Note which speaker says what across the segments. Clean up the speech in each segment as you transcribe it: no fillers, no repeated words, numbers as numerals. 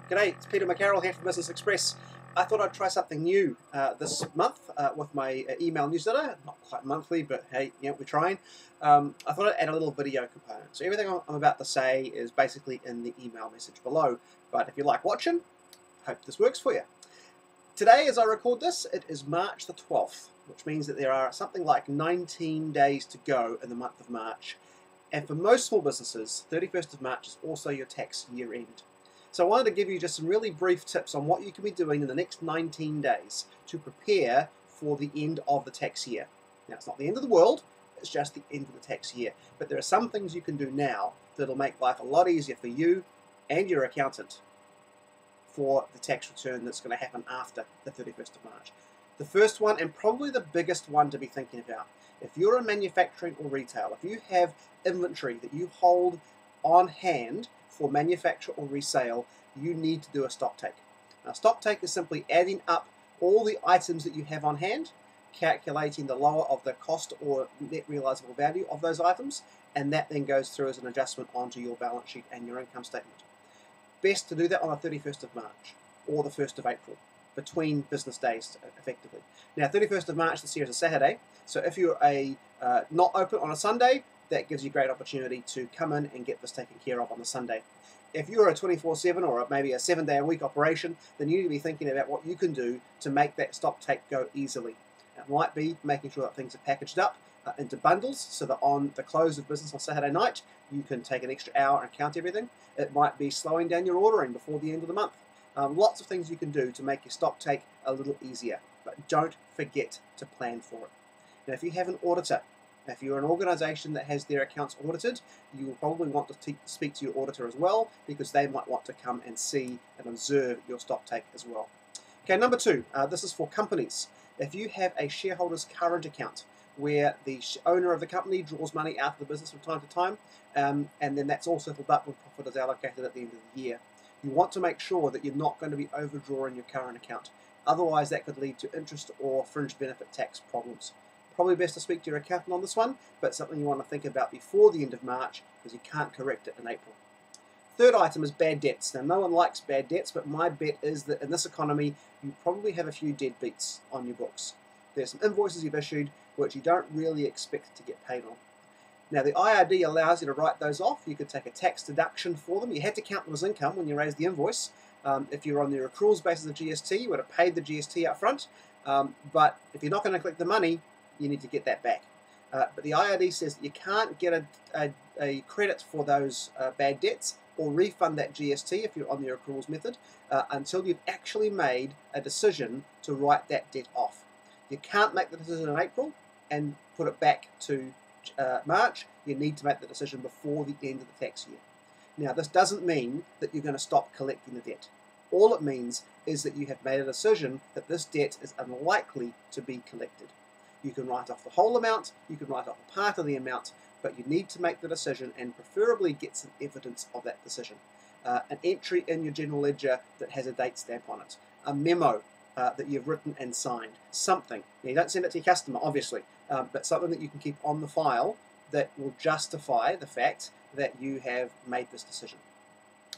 Speaker 1: G'day, it's Peter McCarroll here from Business Express. I thought I'd try something new this month with my email newsletter. Not quite monthly, but hey, yeah, we're trying. I thought I'd add a little video component. So everything I'm about to say is basically in the email message below. But if you like watching, hope this works for you. Today, as I record this, it is March the 12th, which means that there are something like 19 days to go in the month of March. And for most small businesses, 31st of March is also your tax year end. So I wanted to give you just some really brief tips on what you can be doing in the next 19 days to prepare for the end of the tax year. Now, it's not the end of the world, it's just the end of the tax year. But there are some things you can do now that'll make life a lot easier for you and your accountant for the tax return that's going to happen after the 31st of March. The first one, and probably the biggest one to be thinking about, if you're in manufacturing or retail, if you have inventory that you hold on hand for manufacture or resale, you need to do a stock take. Now, stock take is simply adding up all the items that you have on hand, calculating the lower of the cost or net realizable value of those items, and that then goes through as an adjustment onto your balance sheet and your income statement. Best to do that on the 31st of March or the 1st of April, between business days effectively. Now, 31st of March this year is a Saturday, so if you're not open on a Sunday, that gives you great opportunity to come in and get this taken care of on the Sunday. If you're a 24/7 or maybe a 7-day-a-week operation, then you need to be thinking about what you can do to make that stock take go easily. It might be making sure that things are packaged up into bundles so that on the close of business on Saturday night, you can take an extra hour and count everything. It might be slowing down your ordering before the end of the month. Lots of things you can do to make your stock take a little easier, but don't forget to plan for it. Now, if you have an auditor, if you're an organisation that has their accounts audited, you will probably want to speak to your auditor as well, because they might want to come and see and observe your stock take as well. Okay, number two, this is for companies. If you have a shareholder's current account where the owner of the company draws money out of the business from time to time, and then that's all settled up when profit is allocated at the end of the year, you want to make sure that you're not going to be overdrawing your current account. Otherwise, that could lead to interest or fringe benefit tax problems. Probably best to speak to your accountant on this one, but something you want to think about before the end of March, because you can't correct it in April. Third item is bad debts. Now, no one likes bad debts, but my bet is that in this economy, you probably have a few deadbeats on your books. There's some invoices you've issued which you don't really expect to get paid on. Now, the IRD allows you to write those off. You could take a tax deduction for them. You had to count them as income when you raised the invoice. If you're on the accruals basis of GST, you would have paid the GST up front. But if you're not going to collect the money, you need to get that back. But the IRD says that you can't get a credit for those bad debts or refund that GST if you're on the accruals method until you've actually made a decision to write that debt off. You can't make the decision in April and put it back to March. You need to make the decision before the end of the tax year. Now, this doesn't mean that you're going to stop collecting the debt. All it means is that you have made a decision that this debt is unlikely to be collected. You can write off the whole amount, you can write off a part of the amount, but you need to make the decision and preferably get some evidence of that decision. An entry in your general ledger that has a date stamp on it, a memo that you've written and signed, something. Now, you don't send it to your customer, obviously, but something that you can keep on the file that will justify the fact that you have made this decision.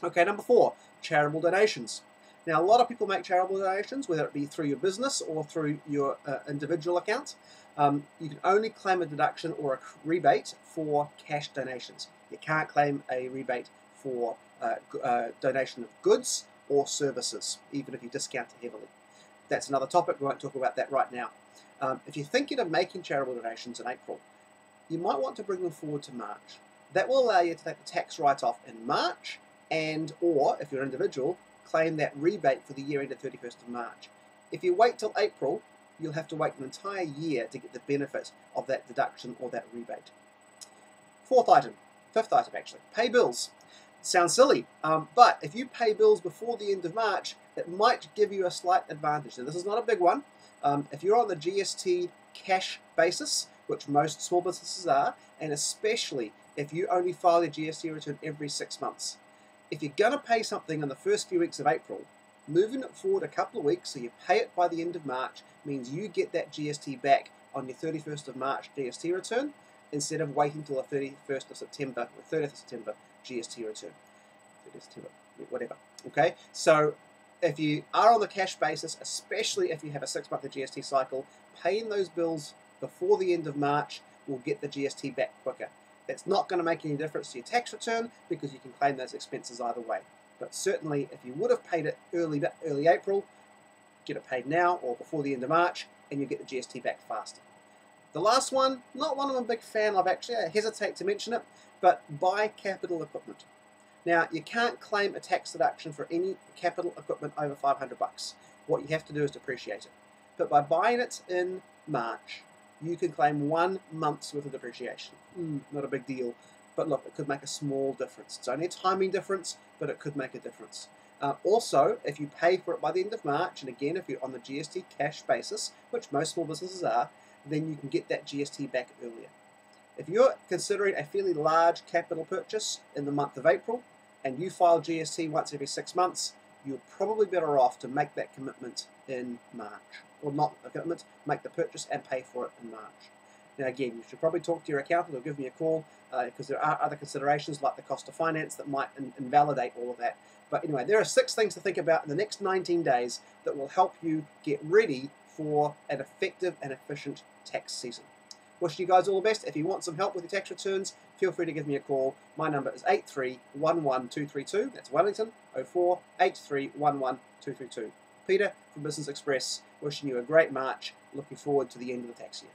Speaker 1: Okay, number four, charitable donations. Now, a lot of people make charitable donations, whether it be through your business or through your individual account. You can only claim a deduction or a rebate for cash donations. You can't claim a rebate for donation of goods or services, even if you discount it heavily. That's another topic. We won't talk about that right now. If you're thinking of making charitable donations in April, you might want to bring them forward to March. That will allow you to take the tax write-off in March, or if you're an individual, claim that rebate for the year ended 31st of March. If you wait till April, you'll have to wait an entire year to get the benefit of that deduction or that rebate. Fifth item actually, pay bills. Sounds silly, but if you pay bills before the end of March, it might give you a slight advantage. Now, this is not a big one. If you're on the GST cash basis, which most small businesses are, and especially if you only file your GST return every 6 months, if you're going to pay something in the first few weeks of April, moving it forward a couple of weeks so you pay it by the end of March means you get that GST back on your 31st of March GST return instead of waiting till the 31st of September or 30th of September GST return. whatever. Okay, so if you are on the cash basis, especially if you have a 6-month GST cycle, paying those bills before the end of March will get the GST back quicker. It's not going to make any difference to your tax return because you can claim those expenses either way. But certainly, if you would have paid it early April, get it paid now or before the end of March, and you get the GST back faster. The last one, not one I'm a big fan of actually, I hesitate to mention it, but buy capital equipment. Now, you can't claim a tax deduction for any capital equipment over $500. What you have to do is depreciate it. But by buying it in March, you can claim 1 month's worth of depreciation. Not a big deal, but look, it could make a small difference. It's only a timing difference, but it could make a difference. Also, if you pay for it by the end of March, and again, if you're on the GST cash basis, which most small businesses are, then you can get that GST back earlier. If you're considering a fairly large capital purchase in the month of April, and you file GST once every 6 months, you're probably better off to make that commitment in March. Or not a commitment, make the purchase and pay for it in March. Now again, you should probably talk to your accountant or give me a call because there are other considerations like the cost of finance that might invalidate all of that. But anyway, there are 6 things to think about in the next 19 days that will help you get ready for an effective and efficient tax season. Wishing you guys all the best. If you want some help with your tax returns, feel free to give me a call. My number is 8311232. That's Wellington, 04 8311232. Peter from Business Express, wishing you a great March. Looking forward to the end of the tax year.